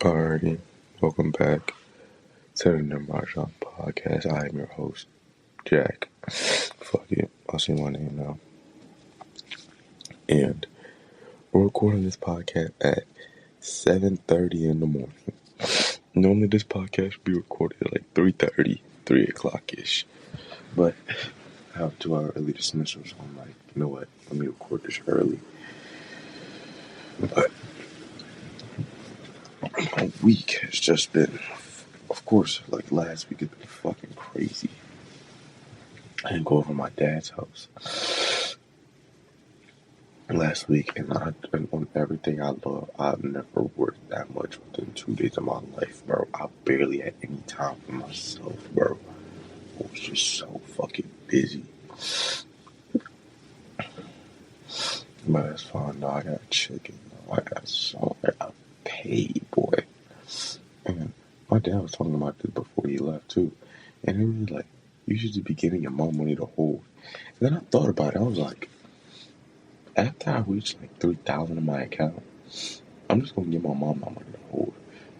Alrighty, welcome back to the Nimrodjaune Podcast. I am your host, Jack. Fuck it, I'll say my name now. And we're recording this podcast at 7:30 in the morning. Normally this podcast would be recorded at like 3:30, 3 o'clock-ish. But I have 2-hour early dismissal, so I'm like, you know what, let me record this early. But my week has just been, of course, like last week has been fucking crazy. I didn't go over to my dad's house last week, and on everything I love, I've never worked that much within 2 days of my life, bro. I barely had any time for myself, bro. I was just so fucking busy. But that's fine, though. I got chicken, though. I got paid, boy. And my dad was talking about this before he left, too. And it was like, you should just be giving your mom money to hold. And then I thought about it. I was like, after I reach like 3,000 in my account, I'm just gonna give my mom my money to hold.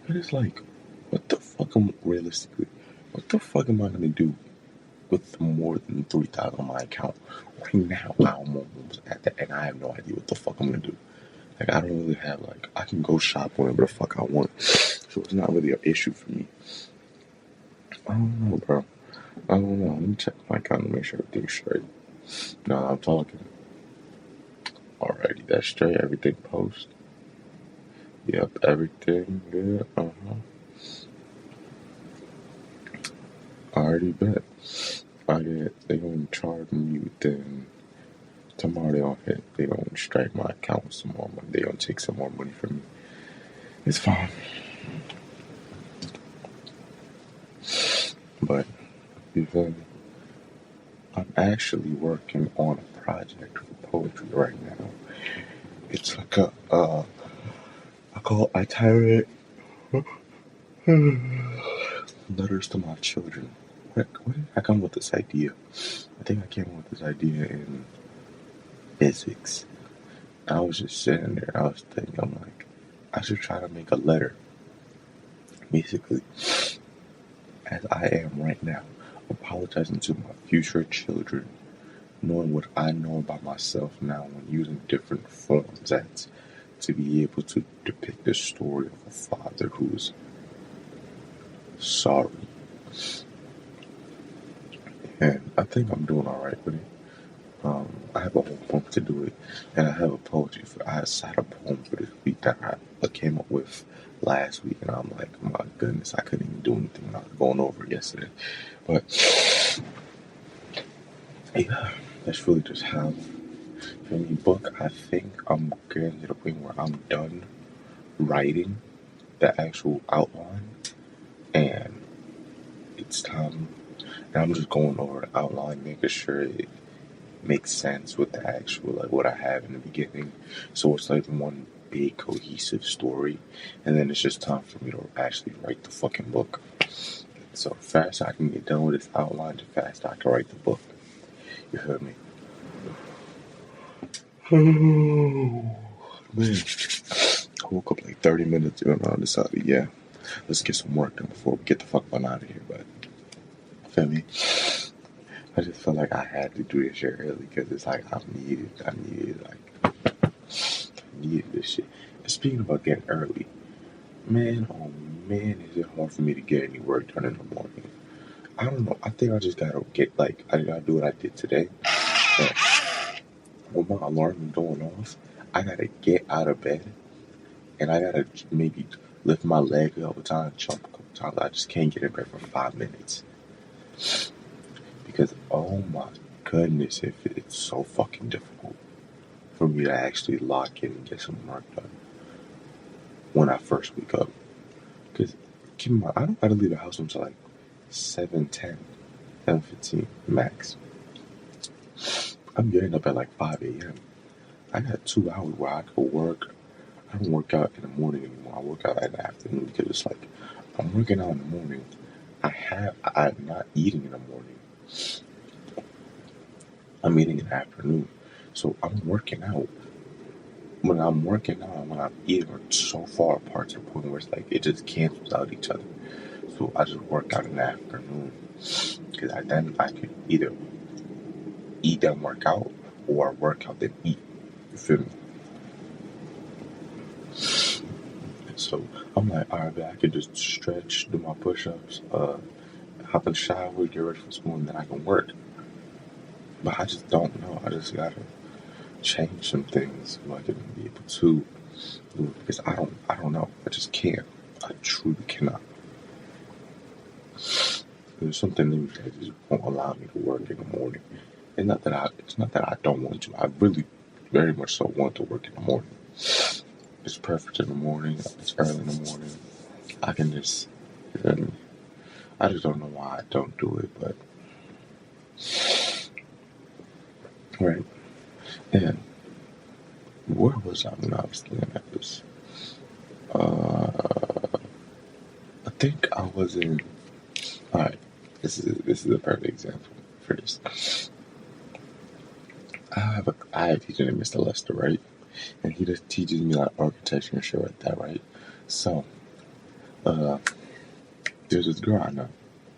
But it's like, what the fuck am I gonna do with more than 3,000 in my account right now? I'm almost at that, and I have no idea what the fuck I'm gonna do. Like, I don't really have, like, I can go shop whenever the fuck I want, so it's not really an issue for me. I don't know, bro. I don't know. Let me check my account to make sure everything's straight. No, I'm talking. Alrighty, that's straight. Everything post. Yep, everything good. Already bet. They gonna charge me, then tomorrow they gonna strike my account with some more money. They gonna take some more money from me. It's fine. But, you feel me? I'm actually working on a project for poetry right now. It's like I title it Letters to My Children. Where did I come with this idea? I think I came up with this idea in physics. I was just sitting there, I was thinking, I'm like, I should try to make a letter. Basically, as I am right now, apologizing to my future children, knowing what I know about myself now and using different forms to be able to depict the story of a father who's sorry. And I think I'm doing alright with it. I have a whole month to do it, and I have a poetry I had a poem for this week that I came up with last week, and I'm like, my goodness, I couldn't even do anything when I was going over it yesterday. But yeah, that's really just how. For me, book, I think I'm getting to the point where I'm done writing the actual outline, and it's time. And I'm just going over the outline, making sure it makes sense with the actual, like, what I have in the beginning. So it's like one big cohesive story, and then it's just time for me to actually write the fucking book. So the faster I can get done with this outline, the faster I can write the book. You feel me? Oh, man. I woke up like 30 minutes ago and I decided, yeah, let's get some work done before we get the fuck on out of here. But, feel me? I just felt like I had to do this shit early because it's like I needed this shit. And speaking about getting early, man, oh man, is it hard for me to get any work done in the morning. I don't know. I think I just gotta I gotta do what I did today. But when my alarm is going off, I gotta get out of bed and I gotta maybe lift my leg a couple times, jump a couple times. I just can't get in bed for 5 minutes. Because, oh my goodness, it's so fucking difficult for me to actually lock in and get some work done when I first wake up. Because, keep in mind, I don't gotta leave the house until like 7:10, 7:15 max. I'm getting up at like 5 a.m. I got 2 hours where I could work. I don't work out in the morning anymore. I work out in the afternoon because it's like, I'm working out in the morning. I'm not eating in the morning. I'm eating in the afternoon. So I'm working out when I'm working out, when I'm eating, we're so far apart to the point where it's like it just cancels out each other. So I just work out in the afternoon because then I could either eat and work out or work out then eat. You feel me? So I'm like, all right, I could just stretch, do my push-ups, hop in the shower, get ready for school, and then I can work. But I just don't know. I just gotta change some things so I can be able to do it because I don't know. I just can't. I truly cannot. There's something in me that just won't allow me to work in the morning. It's not that I don't want to. I really very much so want to work in the morning. It's perfect in the morning. It's early in the morning. I can just, I just don't know why I don't do it, but right. And where was I when I was looking at this? I think I was in. All right, this is a perfect example for this. I have a teacher named Mr. Lester, right? And he just teaches me like architecture and shit like that, right? So, there's this girl I know.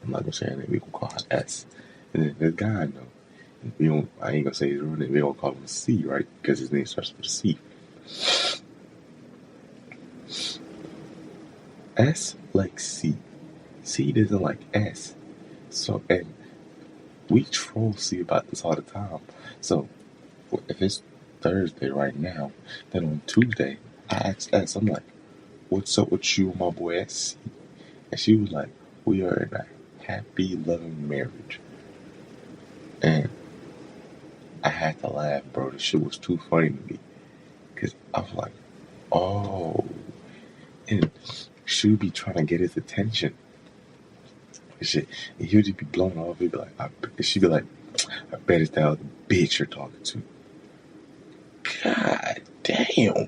I'm not gonna say her name. We gonna call her S. And then this guy I know. I ain't gonna say his real name. We gonna call him C, right? Because his name starts with a C. S like C. C doesn't like S. So, and we troll C about this all the time. So, if it's Thursday right now, then on Tuesday, I asked S, I'm like, what's up with you and my boy S? And she was like, we are in a happy, loving marriage. And I had to laugh, bro. The shit was too funny to me. Because I was like, oh. And she would be trying to get his attention. And shit. And he would just be blown off. He'd be like, she'd be like, I bet it's that other bitch you're talking to. God damn.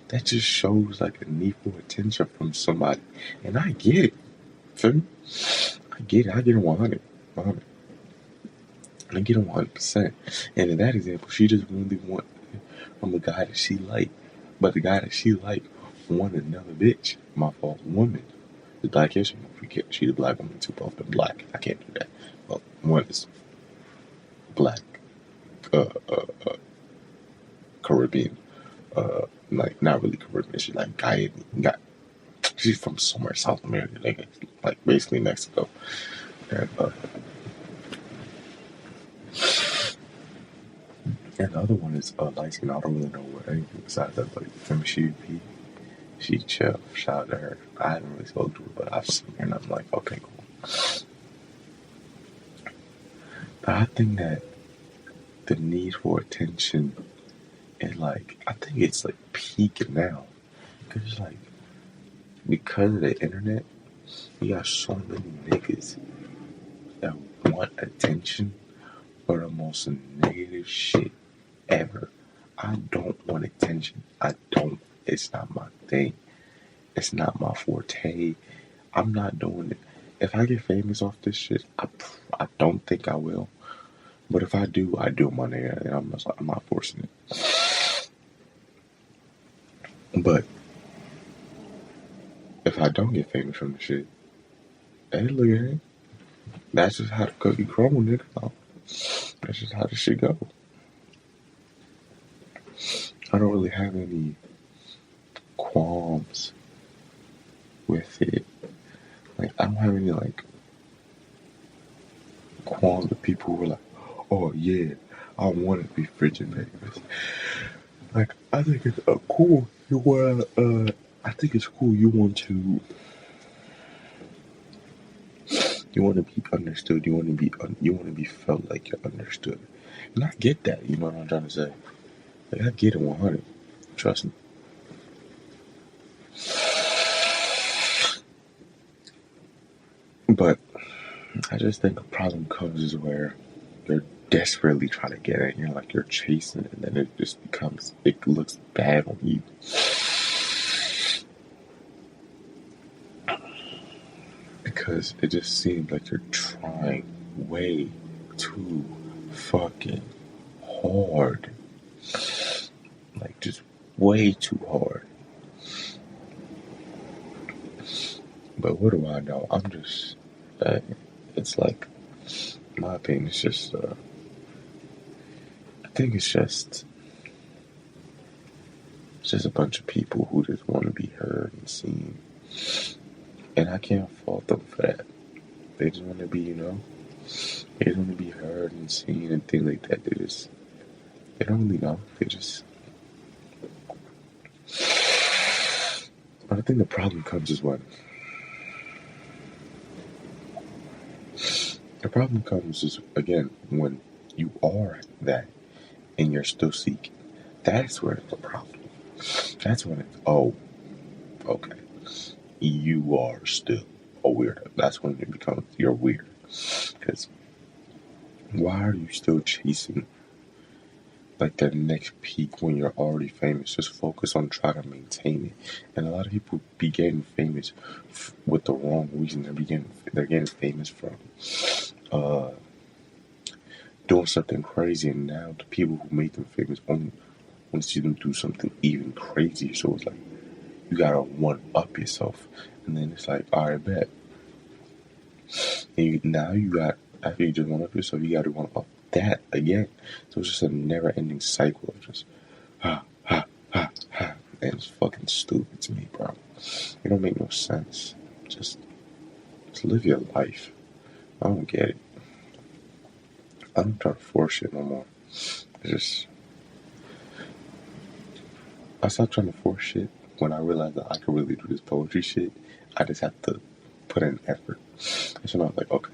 That just shows like a need for attention from somebody. And I get it. Feel me? I get it. I get it 100. I get it 100%. And in that example, she just really want from a guy that she liked. But the guy that she liked wanted another bitch. My fault. Woman. The Black History Month. She's a black woman too. Both been black. I can't do that. Well, one is black. Caribbean. Like not really Caribbean. She's like Guyana. She's from somewhere South America, like basically Mexico. And the other one is light skin. I don't really know what anything besides that, but from she chill. Shout out to her. I haven't really spoken to her, but I've seen her, and I'm like, okay, cool. But I think that the need for attention is like, I think it's like peaking now, because like because of the internet, we got so many niggas that want attention for the most negative shit ever. I don't want attention. I don't. It's not my thing. It's not my forte. I'm not doing it. If I get famous off this shit, I don't think I will. But if I do, I do, my nigga. And I'm not forcing it. But if I don't get famous from the shit, hey, look at it. That's just how the cookie crumble, nigga. That's just how the shit go. I don't really have any qualms with it. Like, I don't have any, like, qualms with people who are like, oh, yeah, I want to be frigid famous. Like, I think it's cool. I think it's cool you want to be understood. You want to be felt like you're understood. And I get that. You know what I'm trying to say? Like, I get it 100. Trust me. But I just think a problem comes is where you're desperately trying to get it. You're like, you're chasing it, and then it just it looks bad on you. Because it just seems like you're trying way too fucking hard. Like, just Way too hard. But what do I know? I'm just, it's like, my opinion is just, I think it's just a bunch of people who just want to be heard and seen. And I can't fault them for that. They just want to be, they just want to be heard and seen and things like that. They don't really know. But I think the problem comes is when again, when you are that and you're still seeking. That's where it's a problem. That's when it's, oh, okay, you are still a weirdo. That's when it becomes, you're weird. Because why are you still chasing like the next peak when you're already famous? Just focus on trying to maintain it. And a lot of people be getting famous with the wrong reason. They're getting famous from doing something crazy, and now the people who made them famous only want to see them do something even crazier. So it's like you gotta one up yourself, and then it's like, all right, bet. And now you got, after you just one up yourself, you gotta one up that again. So it's just a never-ending cycle of just ha ha ha ha, and it's fucking stupid to me, bro. It don't make no sense. Just live your life. I don't get it. I don't try to force shit no more. I stopped trying to force shit when I realized that I could really do this poetry shit. I just have to put in effort. And so now I'm like, okay,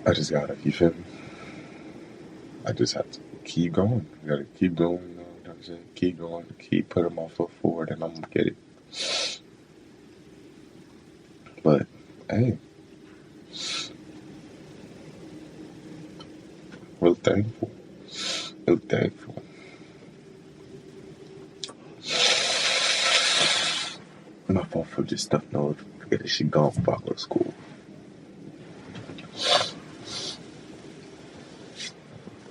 I just gotta, you feel me? I just have to keep going. I gotta keep going, you know what I'm saying? Keep going, keep putting my foot forward, and I'm gonna get it. But, hey, real thankful. Real thankful. My fault for just stuff. No, forget this shit gone before I go to school.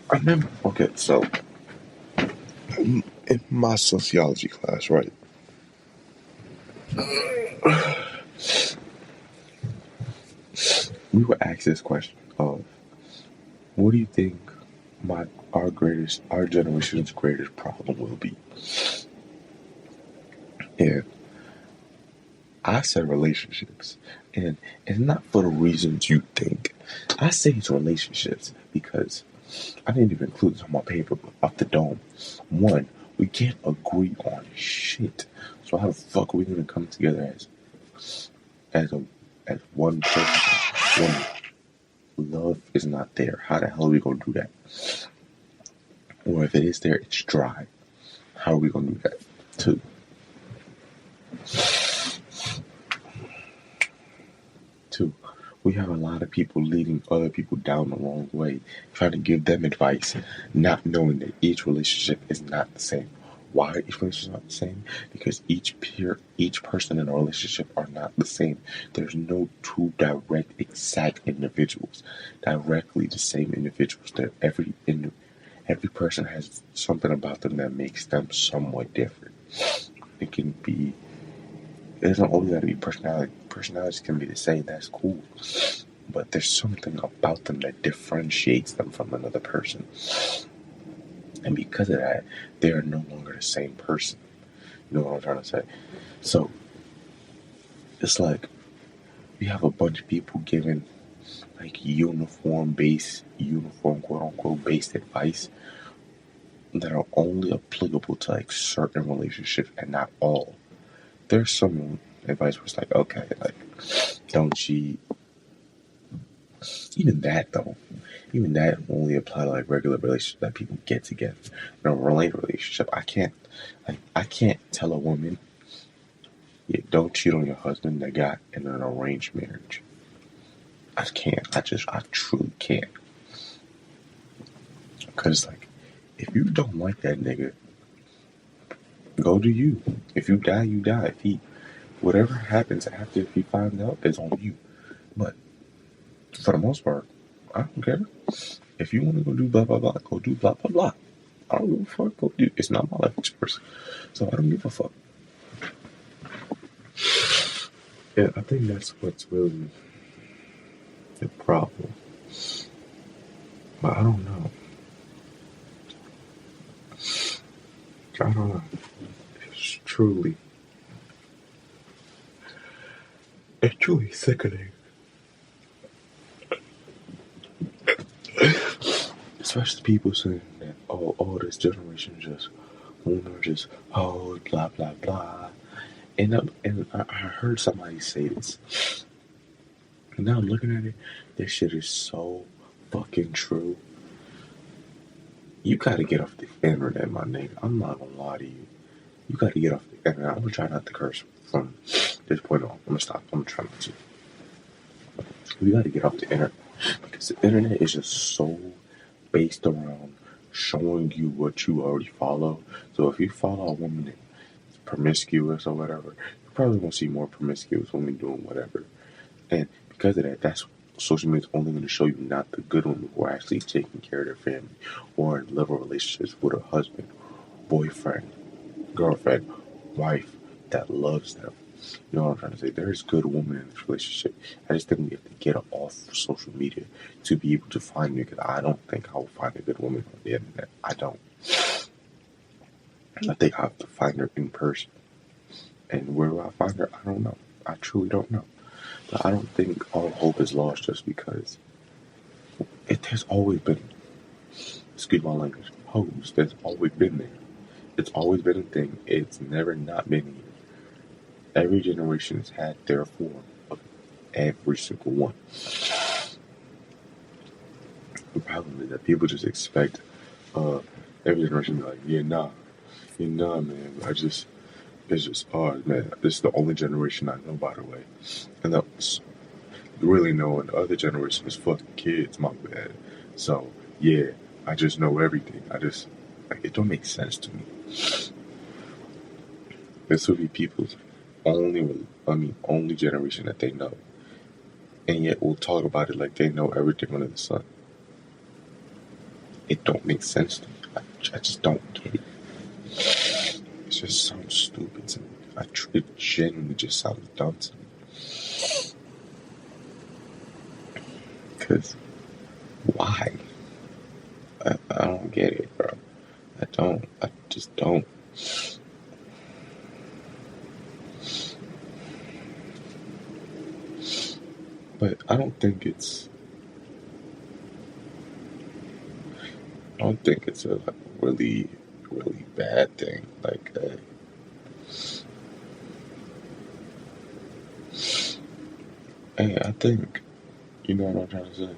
I remember, okay, so in my sociology class, right? We were asked this question of, what do you think our generation's greatest problem will be? And I said relationships, and it's not for the reasons you think. I say it's relationships because I didn't even include this on my paper, but off the dome. One, we can't agree on shit. So how the fuck are we gonna come together as one person when love is not there? How the hell are we gonna do that? Or if it is there, it's dry. How are we gonna do that? Two, we have a lot of people leading other people down the wrong way, trying to give them advice, not knowing that each relationship is not the same. Why are each relationship not the same? Because each person in a relationship are not the same. There's no two direct, exact individuals, directly the same individuals. That every person has something about them that makes them somewhat different. It doesn't only got to be personality. Personalities can be the same, that's cool. But there's something about them that differentiates them from another person. And because of that, they are no longer the same person. You know what I'm trying to say? So, it's like, we have a bunch of people giving, like, uniform, quote-unquote, based advice that are only applicable to, like, certain relationships and not all. There's some advice where it's like, okay, like, don't cheat. Even that only apply to like regular relationships that people get together. In a relationship, I can't tell a woman, yeah, don't cheat on your husband that got in an arranged marriage. I can't. I truly can't. Because like, if you don't like that nigga, go do you. If you die, you die. Whatever happens after, if he finds out, it's on you. But for the most part, I don't care. If you want to go do blah blah blah, go do blah blah blah. I don't give a fuck. Go do. It's not my life, it's yours. So I don't give a fuck. Yeah, I think that's what's really the problem. But I don't know. I don't know. It's truly sickening. Especially people saying that, oh, this generation just, women are just, oh, blah, blah, blah. And I heard somebody say this. And now I'm looking at it, this shit is so fucking true. You gotta get off the internet, my nigga. I'm not gonna lie to you. You gotta get off the internet. I'm gonna try not to curse from this point on. I'm gonna stop. I'm gonna try not to. You gotta get off the internet. Because the internet is just so based around showing you what you already follow. So if you follow a woman that's promiscuous or whatever, you probably won't see more promiscuous women doing whatever. And because of that, that's social media is only going to show you not the good women who are actually taking care of their family or in level relationships with a husband, boyfriend, girlfriend, wife that loves them. You know what I'm trying to say? There is good women in this relationship. I just think we have to get off social media to be able to find it, because I don't think I will find a good woman on the internet. I don't. I think I have to find her in person. And where will I find her? I don't know. I truly don't know. But I don't think all hope is lost just because there's always been, excuse my language, hoes. There's always been there. It's always been a thing. It's never not been here. Every generation has had their form of every single one. The problem is that people just expect every generation to be like, yeah, nah, man. It's just hard, man. This is the only generation I know, by the way. And that's really knowing the other generation is fucking kids, my bad. So, yeah, I just know everything. It don't make sense to me. This will be people's only generation that they know. And yet we'll talk about it like they know everything under the sun. It don't make sense to me. I just don't get it. It just sounds stupid to me. It genuinely just sounds dumb to me. Because why? I don't get it, bro. I just don't. But I don't think it's a really, really bad thing. Hey, I think, you know what I'm trying to say?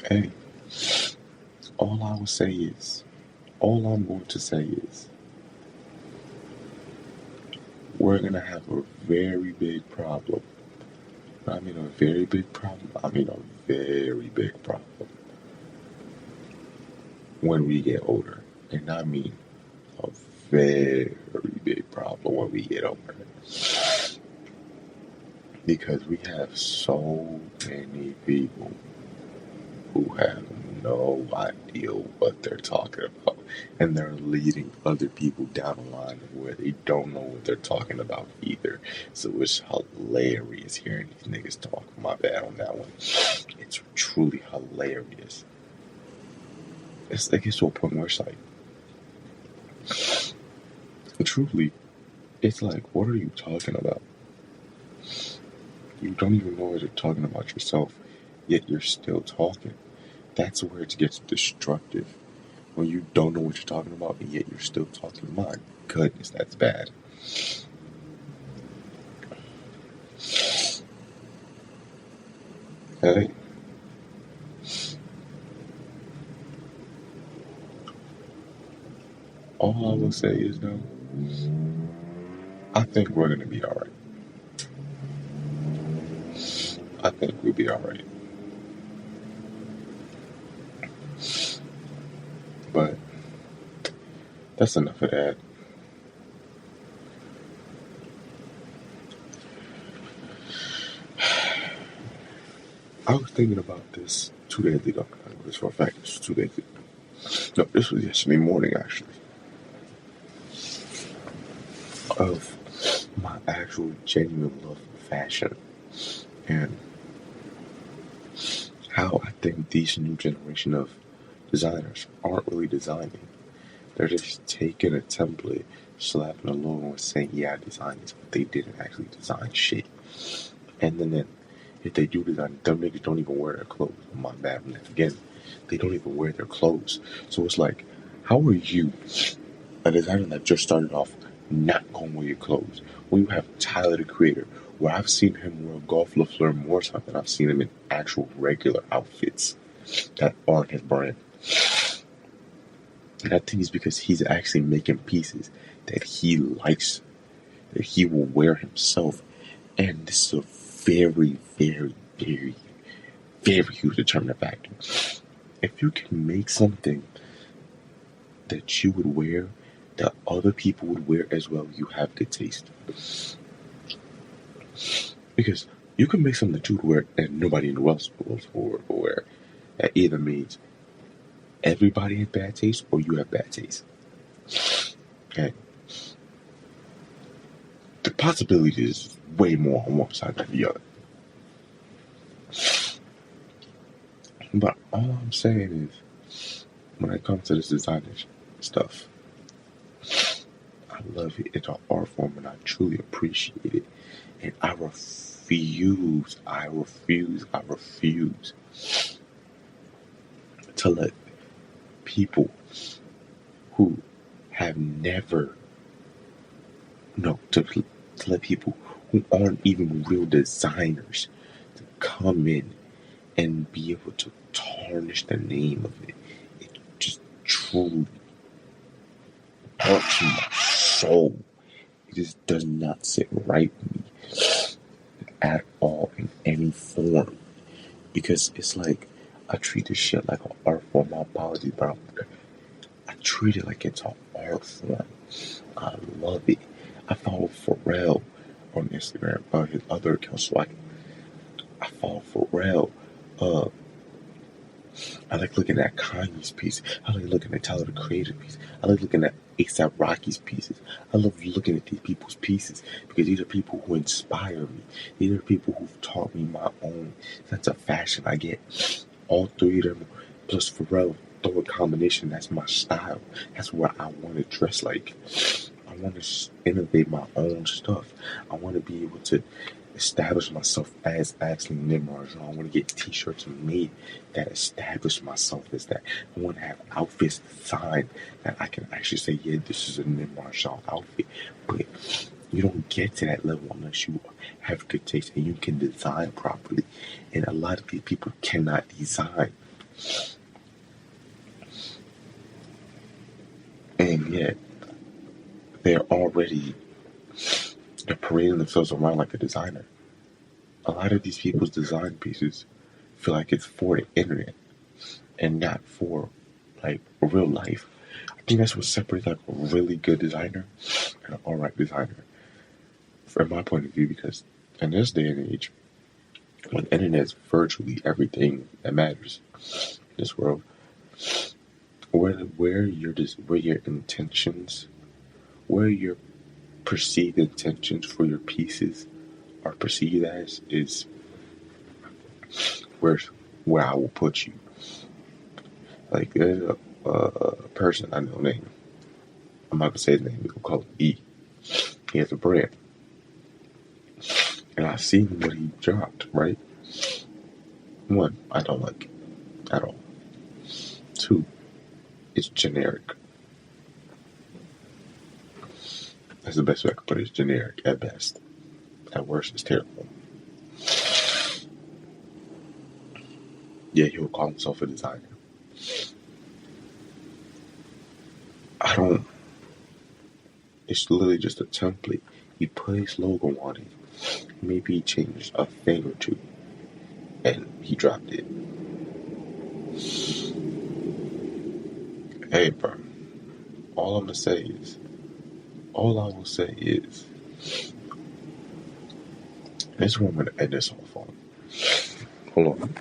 Hey, all I'm going to say is, we're going to have a very big problem. I mean a very big problem. When we get older. And I mean a very big problem when we get older. Because we have so many people who have no idea what they're talking about. And they're leading other people down the line where they don't know what they're talking about either. So it's hilarious hearing these niggas talk. My bad on that one. It's truly hilarious. It gets to a point where it's like, truly, it's like, what are you talking about? You don't even know what you're talking about yourself, yet you're still talking. That's where it gets destructive. When you don't know what you're talking about, and yet you're still talking. My goodness, that's bad. Hey. All I will say is, though, I think we're going to be alright. I think we'll be alright. But that's enough of that. thinking about this 2 days ago. I know this for a fact. This was 2 days ago. No, this was yesterday morning, actually. Of my actual genuine love for fashion. And how I think these new generation of designers aren't really designing. They're just taking a template, slapping a logo and saying, yeah, I designed this, but they didn't actually design shit. And then if they do design, them niggas don't even wear their clothes. My bad, and again, they don't even wear their clothes. So it's like, how are you, a designer that just started off, not gonna wear your clothes? When you have Tyler, the Creator, where I've seen him wear golf LaFleur more times than I've seen him in actual regular outfits that aren't his brand. And I think it's because he's actually making pieces that he likes, that he will wear himself. And this is a very, very, very, very huge determining factor. If you can make something that you would wear, that other people would wear as well, you have good taste. Because you can make something that you would wear and nobody else will wear. That either means everybody has bad taste or you have bad taste. Okay. The possibility is way more on one side than the other. But all I'm saying is, when it comes to this designer stuff, I love it. It's an art form and I truly appreciate it. And I refuse to let people who have never, to let people who aren't even real designers to come in and be able to tarnish the name of it. It just truly hurts my soul. It just does not sit right with me at all in any form. Because it's like, I treat this shit like an art form. My apologies, but I treat it like it's an art form. I love it. I follow Pharrell on Instagram, his other account, so I follow Pharrell. I like looking at Kanye's piece. I like looking at Tyler, the Creator piece. I like looking at A$AP Rocky's pieces. I love looking at these people's pieces because these are people who inspire me. These are people who've taught me my own sense of fashion. I get all three of them plus Pharrell, throw a combination. That's my style. That's what I want to dress like. I want to innovate my own stuff. I want to be able to establish myself as actually Nimrodjaune. I want to get t-shirts made that establish myself as that. I want to have outfits designed that I can actually say, yeah, this is a Nimrodjaune outfit. But you don't get to that level unless you have good taste and you can design properly. And a lot of these people cannot design. And yet, they're parading themselves around like a designer. A lot of these people's design pieces feel like it's for the internet and not for like real life. I think that's what separates like a really good designer and an alright designer from my point of view, because in this day and age, when the internet is virtually everything that matters in this world, where your intentions, where your perceived intentions for your pieces are perceived as, is where I will put you. Like there's a person I know named, I'm not gonna say his name, we'll call him E. He has a brand. And I've seen what he dropped, right? One, I don't like it at all. Two, it's generic. That's the best way I can put it. It's generic at best. At worst, it's terrible. Yeah, he'll call himself a designer. It's literally just a template. He put his logo on it. Maybe he changed a thing or two. And he dropped it. Hey, bro. All I will say is, this is what I'm going to end this off on. Hold on.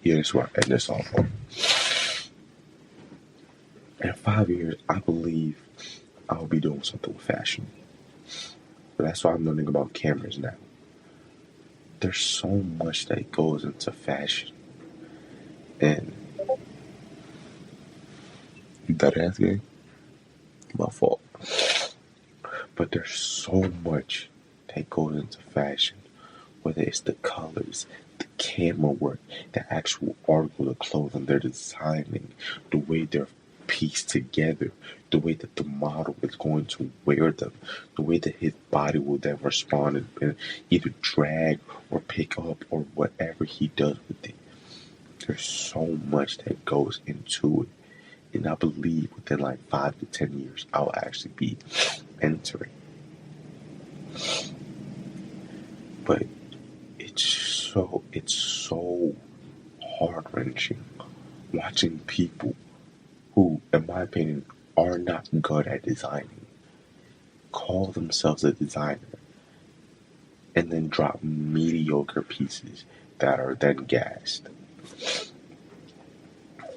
Yeah, that's where I end this off on. In 5 years, I believe I'll be doing something with fashion. But that's why I'm learning about cameras now. There's so much that goes into fashion. And you that asking? My fault. But there's so much that goes into fashion. Whether it's the colors, the camera work, the actual article of clothing they're designing, the way they're pieced together, the way that the model is going to wear them, the way that his body will then respond and either drag or pick up or whatever he does with it. There's so much that goes into it. And I believe within like 5 to 10 years, I'll actually be entering. But it's so heart-wrenching watching people who, in my opinion, are not good at designing, call themselves a designer, and then drop mediocre pieces that are then gassed.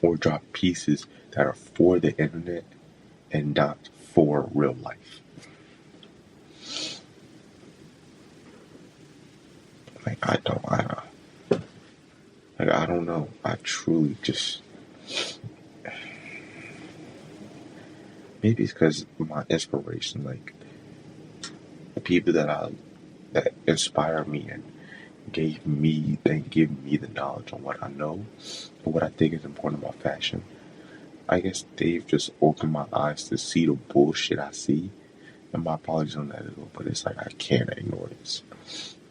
Or drop pieces that are for the internet and not for real life. Like, I don't know. I truly just, maybe it's because my inspiration, like the people that inspire me and give me the knowledge on what I know and what I think is important about fashion. I guess they've just opened my eyes to see the bullshit I see. And my apologies on that as well, but it's like I can't ignore this.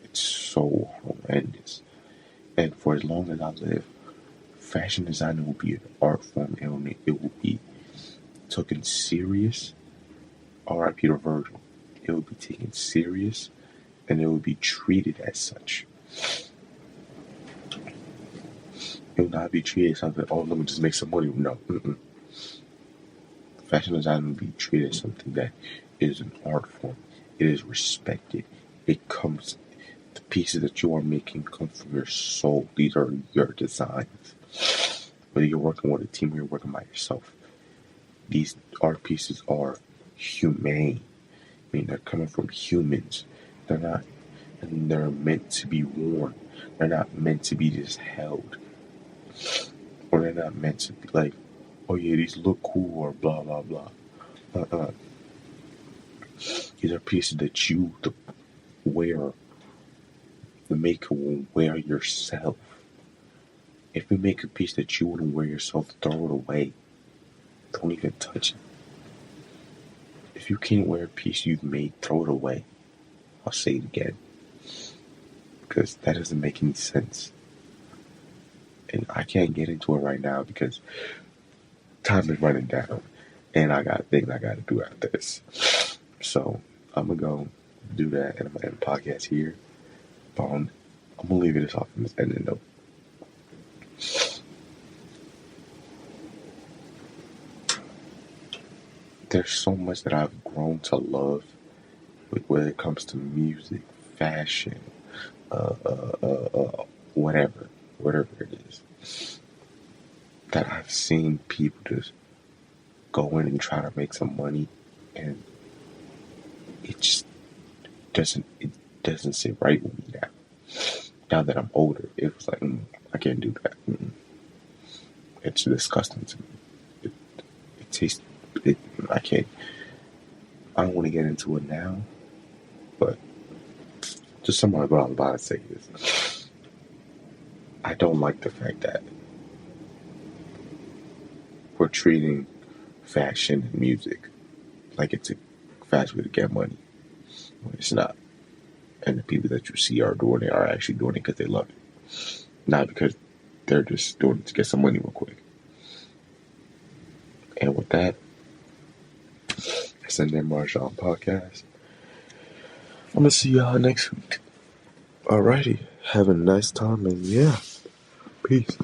It's so horrendous. And for as long as I live, fashion designing will be an art form and it will be taken serious. R.I.P. Peter Virgil. It will be taken serious and it will be treated as such. It will not be treated as something, oh, let me just make some money. No. Fashion design will be treated as something that is an art form. It is respected. It comes, the pieces that you are making come from your soul. These are your designs. Whether you're working with a team or you're working by yourself, these art pieces are humane. I mean, they're coming from humans. They're not, and they're meant to be worn. They're not meant to be just held. Or they're not meant to be like, oh yeah, these look cool or blah, blah, blah. These are pieces that you, the wearer, the maker, will wear yourself. If you make a piece that you wouldn't wear yourself, throw it away. Don't even touch it. If you can't wear a piece you've made, throw it away. I'll say it again. Because that doesn't make any sense. And I can't get into it right now because time is running down. And I got things I got to do after this. So I'm going to go do that and I'm going to end the podcast here. But I'm going to leave it off in this ending note. There's so much that I've grown to love when it comes to music, fashion, whatever it is. That I've seen people just go in and try to make some money, and it just doesn't sit right with me now. Now that I'm older, it was like, I can't do that. It's disgusting to me. It tastes. I can't. I don't want to get into it now, but just something I was about to say is, I don't like the fact that we're treating fashion and music like it's a fast way to get money. When it's not. And the people that you see are doing it are actually doing it because they love it. Not because they're just doing it to get some money real quick. And with that, it's the Nimrodjaune Podcast. I'm going to see y'all next week. Alrighty. Have a nice time and yeah. Peace.